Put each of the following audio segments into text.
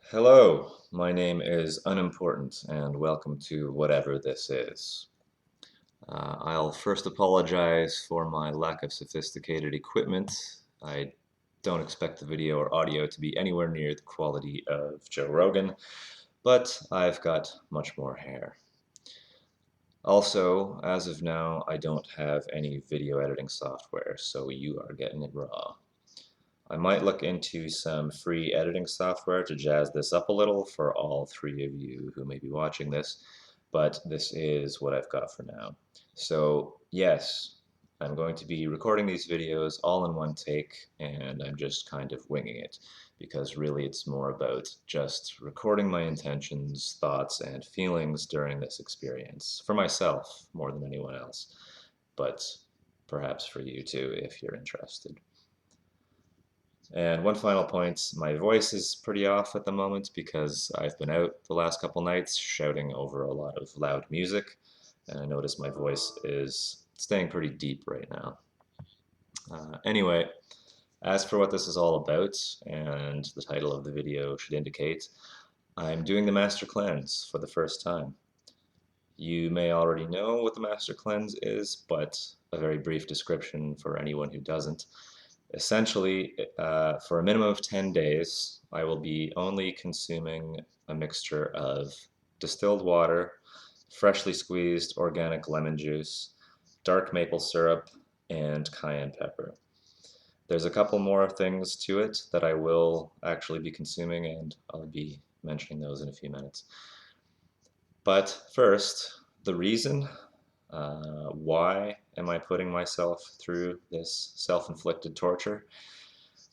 Hello, my name is Unimportant, and welcome to whatever this is. I'll first apologize for my lack of sophisticated equipment. I don't expect the video or audio to be anywhere near the quality of Joe Rogan, but I've got much more hair. Also, as of now, I don't have any video editing software, so you are getting it raw. I might look into some free editing software to jazz this up a little for all three of you who may be watching this, but this is what I've got for now. So yes, I'm going to be recording these videos all in one take, and I'm just kind of winging it, because really it's more about just recording my intentions, thoughts, and feelings during this experience, for myself more than anyone else, but perhaps for you too if you're interested. And one final point, my voice is pretty off at the moment because I've been out the last couple nights shouting over a lot of loud music, and I notice my voice is staying pretty deep right now. Anyway, as for what this is all about, and the title of the video should indicate, I'm doing the Master Cleanse for the first time. You may already know what the Master Cleanse is, but a very brief description for anyone who doesn't. Essentially, for a minimum of 10 days, I will be only consuming a mixture of distilled water, freshly squeezed organic lemon juice, dark maple syrup, and cayenne pepper. There's a couple more things to it that I will actually be consuming, and I'll be mentioning those in a few minutes. But first, the reason why am I putting myself through this self-inflicted torture?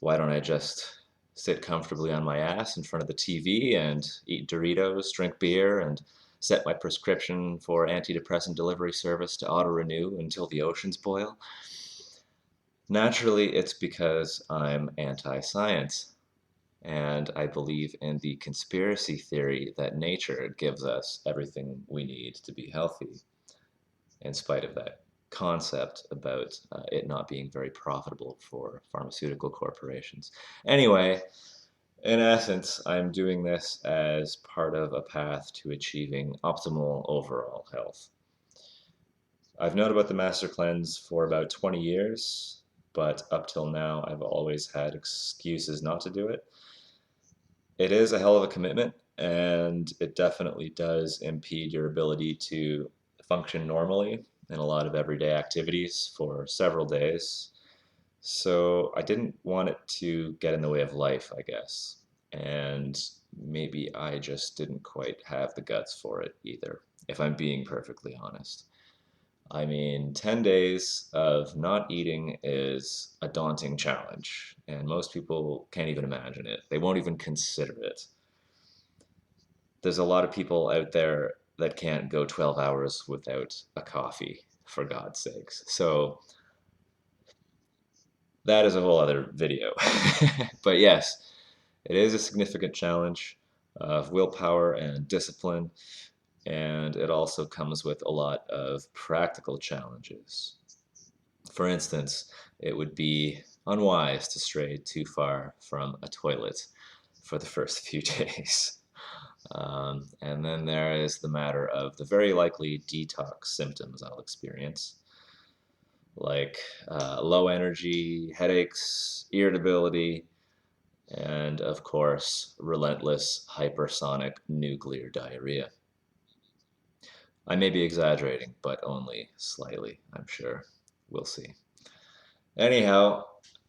Why don't I just sit comfortably on my ass in front of the TV and eat Doritos, drink beer, and set my prescription for antidepressant delivery service to auto-renew until the oceans boil? Naturally, it's because I'm anti-science, and I believe in the conspiracy theory that nature gives us everything we need to be healthy, in spite of that concept about it not being very profitable for pharmaceutical corporations. Anyway, in essence, I'm doing this as part of a path to achieving optimal overall health. I've known about the Master Cleanse for about 20 years, but up till now, I've always had excuses not to do it. It is a hell of a commitment, and it definitely does impede your ability to function normally in a lot of everyday activities for several days. So I didn't want it to get in the way of life, I guess. And maybe I just didn't quite have the guts for it either, if I'm being perfectly honest. I mean, 10 days of not eating is a daunting challenge, and most people can't even imagine it. They won't even consider it. There's a lot of people out there that can't go 12 hours without a coffee, for God's sakes. So that is a whole other video. But yes, it is a significant challenge of willpower and discipline, and it also comes with a lot of practical challenges. For instance, it would be unwise to stray too far from a toilet for the first few days. And then there is the matter of the very likely detox symptoms I'll experience, like low energy, headaches, irritability, and of course, relentless hypersonic nuclear diarrhea. I may be exaggerating, but only slightly, I'm sure. We'll see. Anyhow,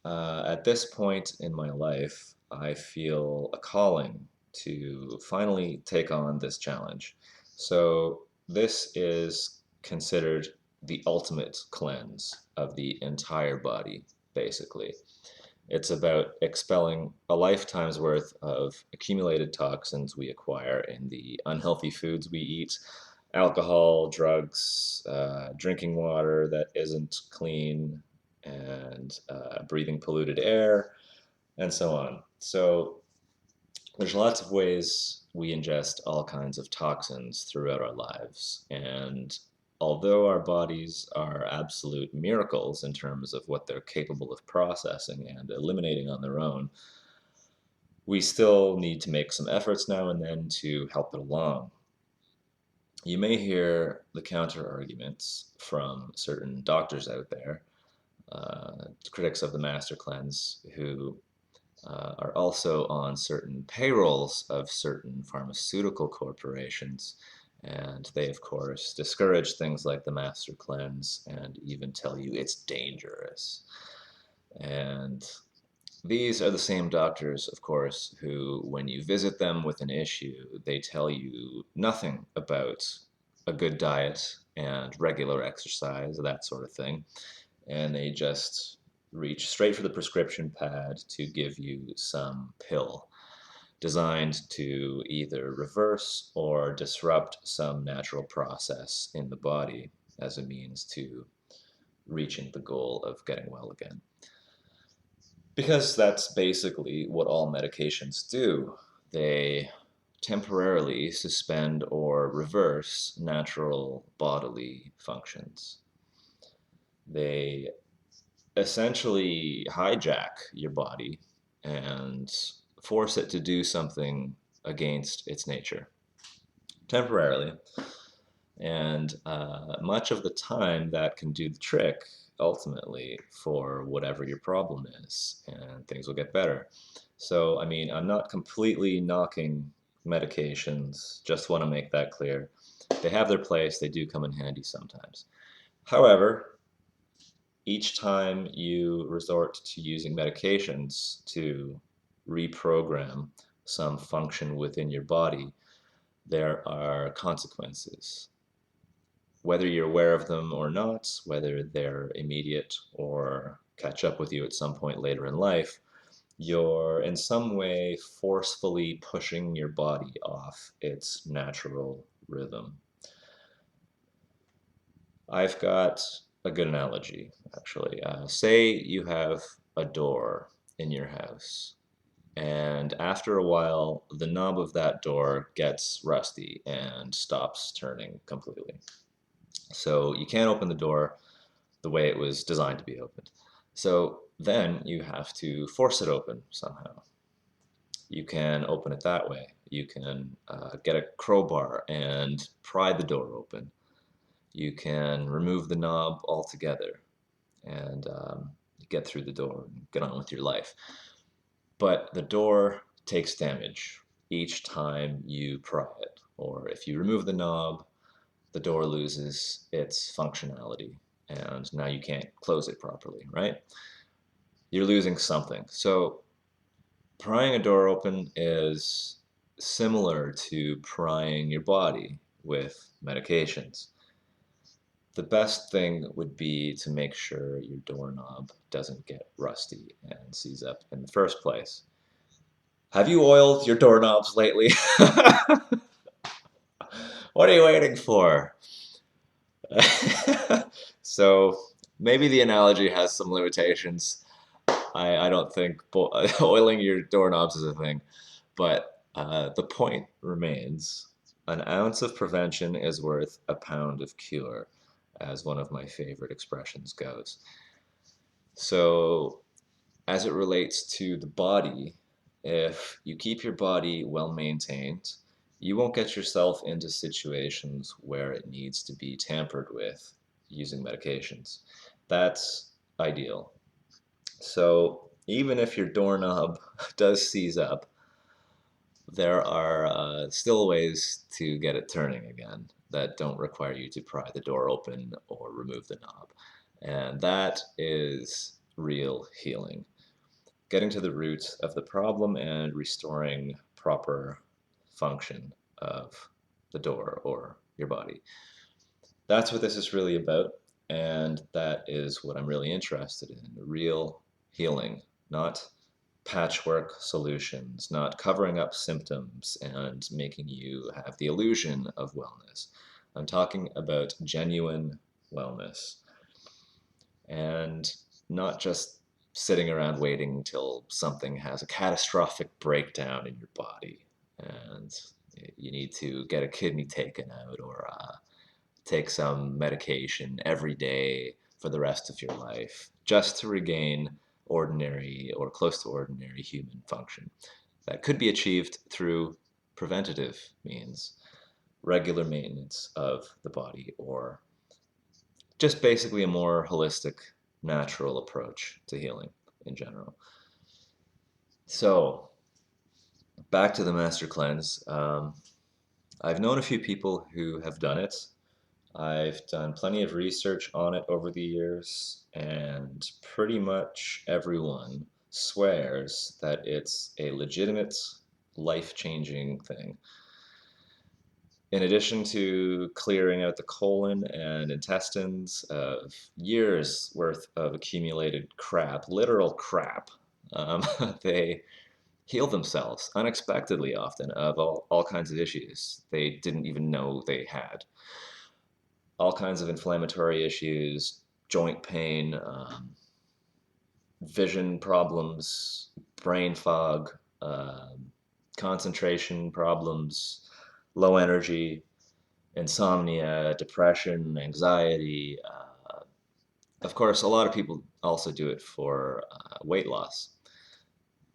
at this point in my life, I feel a calling to finally take on this challenge. So this is considered the ultimate cleanse of the entire body, basically. It's about expelling a lifetime's worth of accumulated toxins we acquire in the unhealthy foods we eat, alcohol, drugs, drinking water that isn't clean, and breathing polluted air, and so on. So there's lots of ways we ingest all kinds of toxins throughout our lives, and although our bodies are absolute miracles in terms of what they're capable of processing and eliminating on their own, we still need to make some efforts now and then to help it along. You may hear the counter arguments from certain doctors out there, critics of the Master Cleanse, who are also on certain payrolls of certain pharmaceutical corporations. And they, of course, discourage things like the Master Cleanse and even tell you it's dangerous. And these are the same doctors, of course, who, when you visit them with an issue, they tell you nothing about a good diet and regular exercise, that sort of thing. And they just reach straight for the prescription pad to give you some pill designed to either reverse or disrupt some natural process in the body as a means to reaching the goal of getting well again. Because that's basically what all medications do. They temporarily suspend or reverse natural bodily functions. They essentially hijack your body and force it to do something against its nature temporarily. And much of the time, that can do the trick ultimately for whatever your problem is, and things will get better. So, I mean, I'm not completely knocking medications, just want to make that clear. They have their place, they do come in handy sometimes. However, each time you resort to using medications to reprogram some function within your body, there are consequences. Whether you're aware of them or not, whether they're immediate or catch up with you at some point later in life, you're in some way forcefully pushing your body off its natural rhythm. I've got a good analogy, actually. Say you have a door in your house, and after a while, the knob of that door gets rusty and stops turning completely. So you can't open the door the way it was designed to be opened. So then you have to force it open somehow. You can open it that way. You can get a crowbar and pry the door open. You can remove the knob altogether and get through the door and get on with your life. But the door takes damage each time you pry it. Or if you remove the knob, the door loses its functionality and now you can't close it properly, right? You're losing something. So prying a door open is similar to prying your body with medications. The best thing would be to make sure your doorknob doesn't get rusty and seize up in the first place. Have you oiled your doorknobs lately? What are you waiting for? So maybe the analogy has some limitations. I don't think oiling your doorknobs is a thing, but the point remains: an ounce of prevention is worth a pound of cure, as one of my favorite expressions goes. So, as it relates to the body, if you keep your body well maintained, you won't get yourself into situations where it needs to be tampered with using medications. That's ideal. So even if your doorknob does seize up, there are still ways to get it turning again that don't require you to pry the door open or remove the knob. And that is real healing. Getting to the root of the problem and restoring proper function of the door or your body. That's what this is really about, and that is what I'm really interested in: real healing, not patchwork solutions, not covering up symptoms and making you have the illusion of wellness. I'm talking about genuine wellness and not just sitting around waiting until something has a catastrophic breakdown in your body and you need to get a kidney taken out or take some medication every day for the rest of your life just to regain ordinary or close to ordinary human function. that could be achieved through preventative means, regular maintenance of the body, or just basically a more holistic, natural approach to healing in general. So, back to the Master Cleanse. I've known a few people who have done it. I've done plenty of research on it over the years, and pretty much everyone swears that it's a legitimate, life-changing thing. In addition to clearing out the colon and intestines of years worth of accumulated crap, literal crap, they heal themselves unexpectedly often of all kinds of issues they didn't even know they had. All kinds of inflammatory issues, joint pain, vision problems, brain fog, concentration problems, low energy, insomnia, depression, anxiety. Of course, a lot of people also do it for weight loss.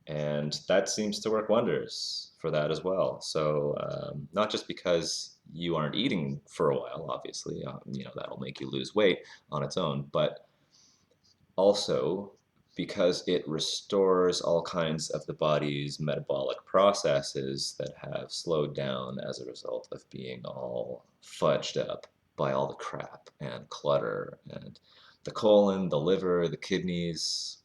And that seems to work wonders for that as well. So not just because you aren't eating for a while, obviously, that'll make you lose weight on its own, but also because it restores all kinds of the body's metabolic processes that have slowed down as a result of being all fudged up by all the crap and clutter and the colon, the liver, the kidneys,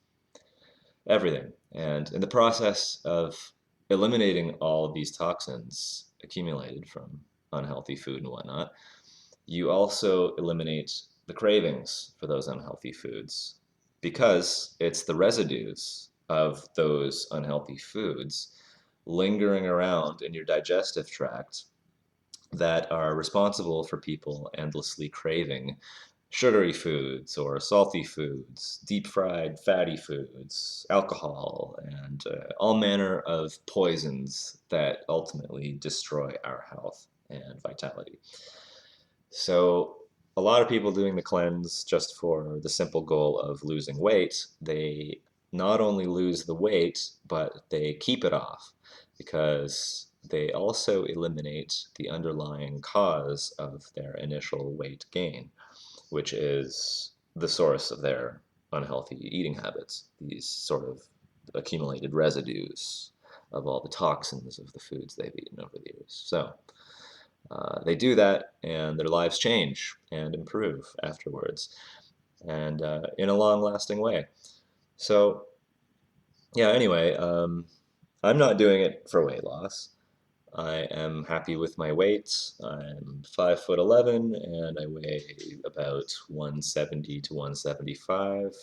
everything. And in the process of eliminating all of these toxins accumulated from unhealthy food and whatnot, you also eliminate the cravings for those unhealthy foods because it's the residues of those unhealthy foods lingering around in your digestive tract that are responsible for people endlessly craving sugary foods or salty foods, deep fried fatty foods, alcohol, and all manner of poisons that ultimately destroy our health and vitality. So a lot of people doing the cleanse just for the simple goal of losing weight, they not only lose the weight, but they keep it off because they also eliminate the underlying cause of their initial weight gain, which is the source of their unhealthy eating habits, these sort of accumulated residues of all the toxins of the foods they've eaten over the years. So they do that, and their lives change and improve afterwards, and in a long-lasting way. So, yeah, anyway, I'm not doing it for weight loss. I am happy with my weight. I'm 5'11", and I weigh about 170 to 175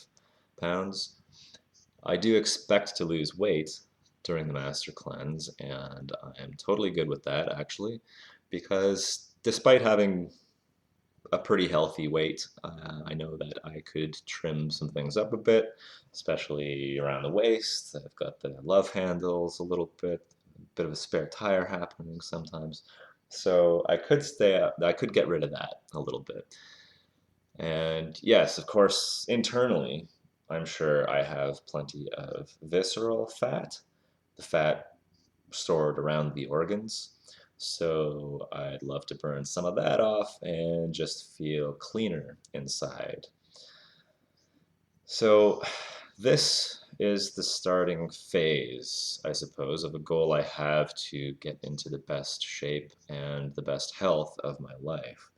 pounds. I do expect to lose weight during the Master Cleanse, and I am totally good with that, actually, because despite having a pretty healthy weight, I know that I could trim some things up a bit, especially around the waist. I've got the love handles a little bit, a bit of a spare tire happening sometimes. So I could get rid of that a little bit. And yes, of course, internally, I'm sure I have plenty of visceral fat, the fat stored around the organs. So I'd love to burn some of that off and just feel cleaner inside. So this is the starting phase, I suppose, of a goal I have to get into the best shape and the best health of my life.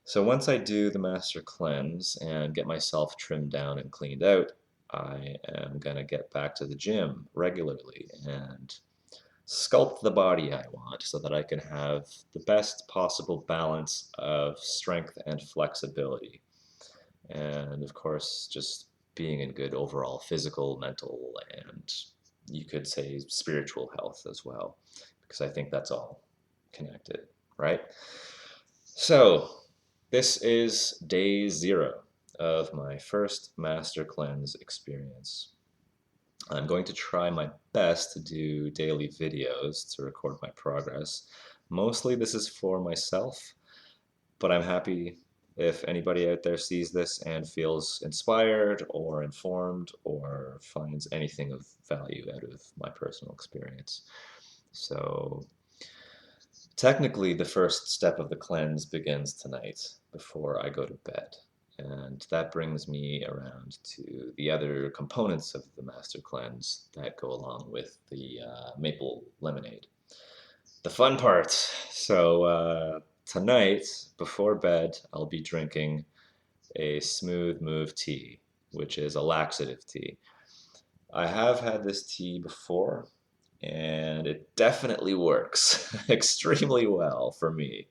So once I do the Master Cleanse and get myself trimmed down and cleaned out, I am going to get back to the gym regularly and sculpt the body I want so that I can have the best possible balance of strength and flexibility. And of course, just being in good overall physical, mental, and you could say spiritual health as well, because I think that's all connected, right? So, this is day 0 of my first Master Cleanse experience. I'm going to try my best to do daily videos to record my progress. Mostly this is for myself, but I'm happy If anybody out there sees this and feels inspired or informed or finds anything of value out of my personal experience. So, technically, the first step of the cleanse begins tonight before I go to bed. And that brings me around to the other components of the master cleanse that go along with the maple lemonade. The fun part. So, tonight, before bed, I'll be drinking a smooth move tea, which is a laxative tea. I have had this tea before, and it definitely works extremely well for me.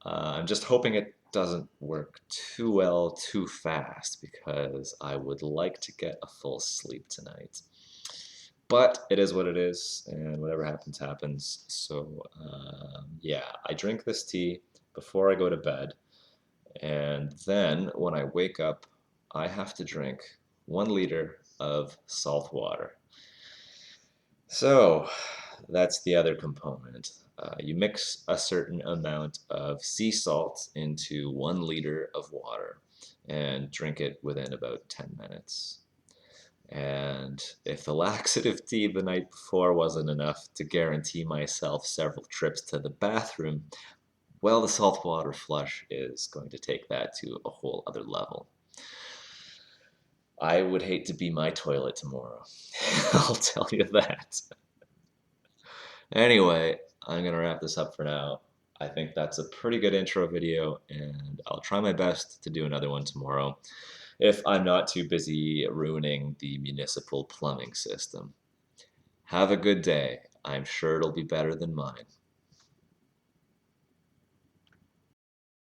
I'm just hoping it doesn't work too well too fast because I would like to get a full sleep tonight. But it is what it is, and whatever happens, happens. So, yeah, I drink this tea before I go to bed, and then when I wake up, I have to drink 1 liter of salt water. So that's the other component. You mix a certain amount of sea salt into 1 liter of water and drink it within about 10 minutes. And if the laxative tea the night before wasn't enough to guarantee myself several trips to the bathroom, well, the saltwater flush is going to take that to a whole other level. I would hate to be my toilet tomorrow. I'll tell you that. Anyway, I'm going to wrap this up for now. I think that's a pretty good intro video, and I'll try my best to do another one tomorrow if I'm not too busy ruining the municipal plumbing system. Have a good day. I'm sure it'll be better than mine.